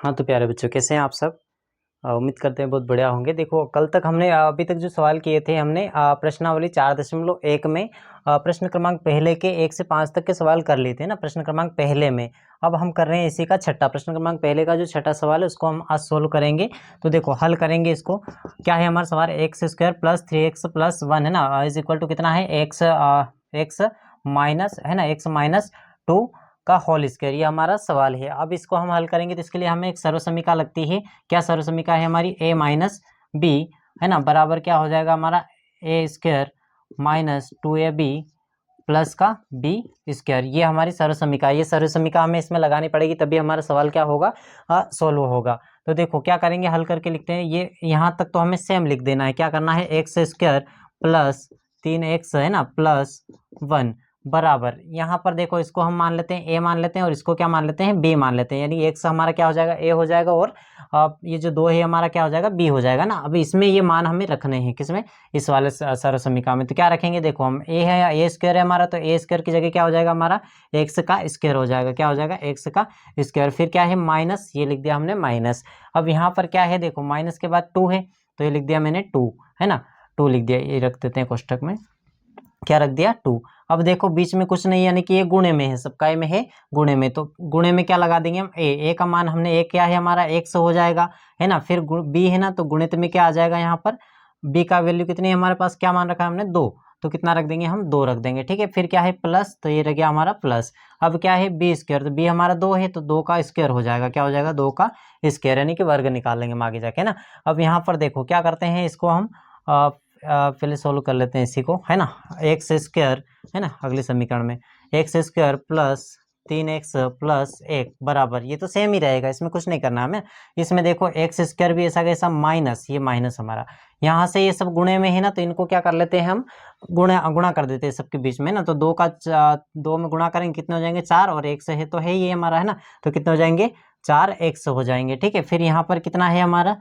हाँ तो प्यारे बच्चों, कैसे हैं आप सब। उम्मीद करते हैं बहुत बढ़िया होंगे। देखो, कल तक हमने अभी तक जो सवाल किए थे, हमने प्रश्नावली 4.1 में प्रश्न क्रमांक पहले के 1 से 5 तक के सवाल कर लिए थे ना, प्रश्न क्रमांक पहले में। अब हम कर रहे हैं इसी का छठा प्रश्न क्रमांक पहले का जो छठा सवाल है उसको हम आज सोल्व करेंगे। तो देखो, हल करेंगे इसको। क्या है हमारा सवाल, x square plus 3x plus 1 है ना, इज इक्वल टू कितना है, एक्स माइनस है ना, एक्स माइनस 2 का होल स्क्वायर, ये हमारा सवाल है। अब इसको हम हल करेंगे तो इसके लिए हमें एक सर्वसमीका लगती है। क्या सर्वसमीका है हमारी, a माइनस बी है ना, बराबर क्या हो जाएगा हमारा, ए स्क्वायर माइनस 2ab प्लस का बी स्क्वायर। ये हमारी सर्वसमीका है। ये सर्वसमीका हमें इसमें लगानी पड़ेगी, तभी हमारा सवाल क्या होगा, सोल्व होगा। तो देखो क्या करेंगे, हल करके लिखते हैं। ये यहाँ तक तो हमें सेम लिख देना है। क्या करना है, एक्स स्क्वायर प्लस 3x है ना प्लस 1 बराबर, यहाँ पर देखो इसको हम मान लेते हैं a मान लेते हैं, और इसको क्या मान लेते हैं, b मान लेते हैं। यानी x हमारा क्या हो जाएगा, a हो जाएगा, और ये जो 2 है हमारा क्या हो जाएगा, b हो जाएगा ना। अब इसमें ये मान हमें रखने हैं, किसमें, इस वाले सर्वसमीका में। तो क्या रखेंगे, देखो हम a है या a स्क्वायर है हमारा, तो a स्क्वायर की जगह क्या हो जाएगा हमारा, x का स्क्वायर हो जाएगा। क्या हो जाएगा, x का स्क्वायर। फिर क्या है, माइनस, ये लिख दिया हमने माइनस। अब यहाँ पर क्या है, देखो माइनस के बाद 2 है, तो ये लिख दिया मैंने 2 है ना, 2 लिख दिया। ये रख देते हैं कोष्टक में, क्या रख दिया, 2। अब देखो बीच में कुछ नहीं, यानी कि ये गुणे में है, सबका में है गुणे में, तो गुणे में क्या लगा देंगे हम, ए का मान हमने ए क्या है हमारा, 1 हो जाएगा है ना। फिर बी है ना, तो गुणित में क्या आ जाएगा यहाँ पर, बी का वैल्यू कितनी है हमारे पास, क्या मान रखा है हमने, 2, तो कितना रख देंगे हम, 2 रख देंगे। ठीक है, फिर क्या है प्लस, तो ये रह गया हमारा प्लस। अब क्या है, बी स्क्वायर, तो बी हमारा 2 है, तो 2 का स्क्वायर हो जाएगा। क्या हो जाएगा, 2 का स्क्वायर, यानी कि वर्ग निकाल लेंगे हम आगे जाके ना। अब यहाँ पर देखो क्या करते हैं, इसको हम पहले सोल्व कर लेते हैं इसी को, है ना। एक्स स्क्वायर है ना, अगले समीकरण में x square plus 3x plus 1 बराबर, ये तो सेम ही रहेगा, इसमें कुछ नहीं करना हमें। इसमें देखो एक्स स्क्वायर भी ऐसा कैसा माइनस, ये माइनस हमारा, यहाँ से ये सब गुणे में है ना, तो इनको क्या कर लेते हैं हम, गुणा कर देते हैं सबके बीच में ना। तो 2 में गुणा करेंगे, कितने हो जाएंगे, 4, और 1 से है तो है ये हमारा है ना, तो कितने हो जाएंगे, 4x हो जाएंगे। ठीक है, फिर यहाँ पर कितना है हमारा,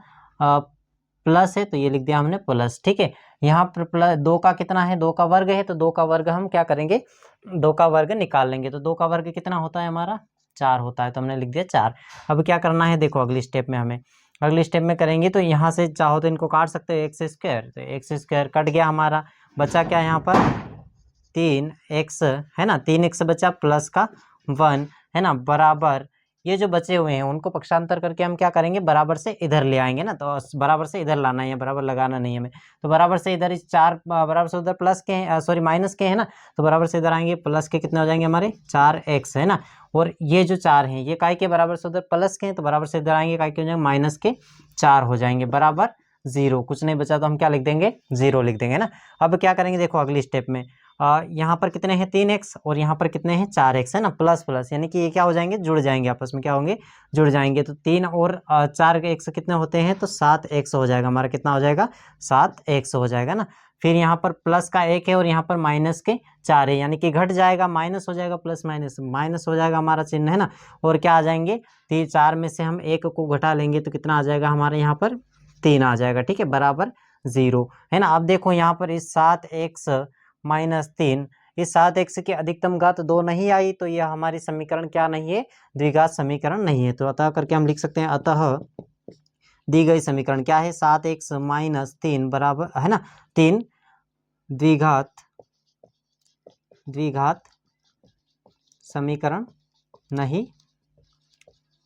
प्लस है, तो ये लिख दिया हमने प्लस। ठीक है, यहाँ पर प्लस 2 का कितना है, 2 का वर्ग है, तो 2 का वर्ग हम क्या करेंगे, 2 का वर्ग निकाल लेंगे। तो 2 का वर्ग कितना होता है हमारा, 4 होता है, तो हमने लिख दिया 4। अब क्या करना है, देखो अगली स्टेप में हमें, अगली स्टेप में करेंगे तो यहाँ से चाहो तो इनको काट सकते हो, एक्स स्क्वायर, तो एक्स स्क्वायर कट गया हमारा, बचा क्या यहाँ पर 3x है ना, 3x बचा प्लस का 1 है ना बराबर, ये जो बचे हुए हैं उनको पक्षांतर करके हम क्या करेंगे, बराबर से इधर ले आएंगे ना। तो बराबर से इधर लाना है, बराबर लगाना नहीं है हमें। तो बराबर से इधर इस 4 बराबर से उधर प्लस के हैं, सॉरी माइनस के है ना, तो बराबर से इधर आएंगे, प्लस के कितने हो जाएंगे हमारे, 4x है ना। और ये जो 4 हैं ये काय के बराबर से उधर प्लस के हैं, तो बराबर से इधर आएंगे, काय के हो जाएंगे, माइनस के 4 हो जाएंगे बराबर 0। कुछ नहीं बचा तो हम क्या लिख देंगे, 0 लिख देंगे ना। अब क्या करेंगे, देखो अगली स्टेप में यहाँ पर कितने हैं 3x, और यहाँ पर कितने हैं 4x है ना, प्लस प्लस, यानी कि ये क्या हो जाएंगे, जुड़ जाएंगे आपस में, क्या होंगे, जुड़ जाएंगे। तो 3 और 4x कितने होते हैं, तो 7x हो जाएगा हमारा, कितना हो जाएगा, 7x हो जाएगा ना। फिर यहाँ पर प्लस का 1 है, और यहाँ पर माइनस के 4 है, यानी कि घट जाएगा, माइनस हो जाएगा, प्लस माइनस माइनस हो जाएगा हमारा चिन्ह है ना। और क्या आ जाएंगे, 4 में से हम 1 को घटा लेंगे, तो कितना आ जाएगा हमारे यहाँ पर 3 आ जाएगा। ठीक है, बराबर 0 है ना। अब देखो यहाँ पर इस 7x माइनस 3, इस 7x की अधिकतम घात 2 नहीं आई, तो यह हमारी समीकरण क्या नहीं है, द्विघात समीकरण नहीं है। तो अतः करके हम लिख सकते हैं, अतः दी गई समीकरण क्या है, 7x माइनस 3 बराबर है ना 3 द्विघात समीकरण नहीं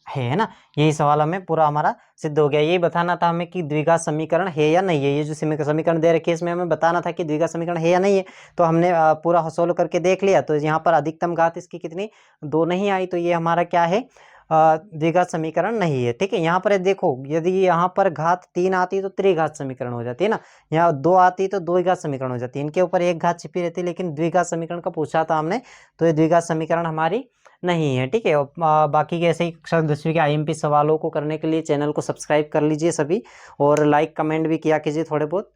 है ना। यही सवाल हमें पूरा हमारा सिद्ध हो गया। यही बताना था हमें कि द्विघात समीकरण है या नहीं है। ये जो समीकरण दे रखी है इसमें हमें बताना था कि द्विघात समीकरण है या नहीं है। तो हमने पूरा सोल्व करके देख लिया। तो यहाँ पर अधिकतम घात इसकी कितनी 2 नहीं आई, तो ये हमारा क्या है, द्विघात समीकरण नहीं है। ठीक है, यहाँ पर देखो यदि यहाँ पर घात 3 आती तो त्रिघात समीकरण हो जाती है ना, यहाँ 2 आती तो द्विघात समीकरण हो जाती है। इनके ऊपर एक घात छिपी रहती है, लेकिन द्विघात समीकरण का पूछा था हमने, तो ये द्विघात समीकरण हमारी नहीं है। ठीक है, बाकी के ऐसे ही कक्षा 10वीं के आईएमपी सवालों को करने के लिए चैनल को सब्सक्राइब कर लीजिए सभी, और लाइक कमेंट भी किया कीजिए थोड़े बहुत।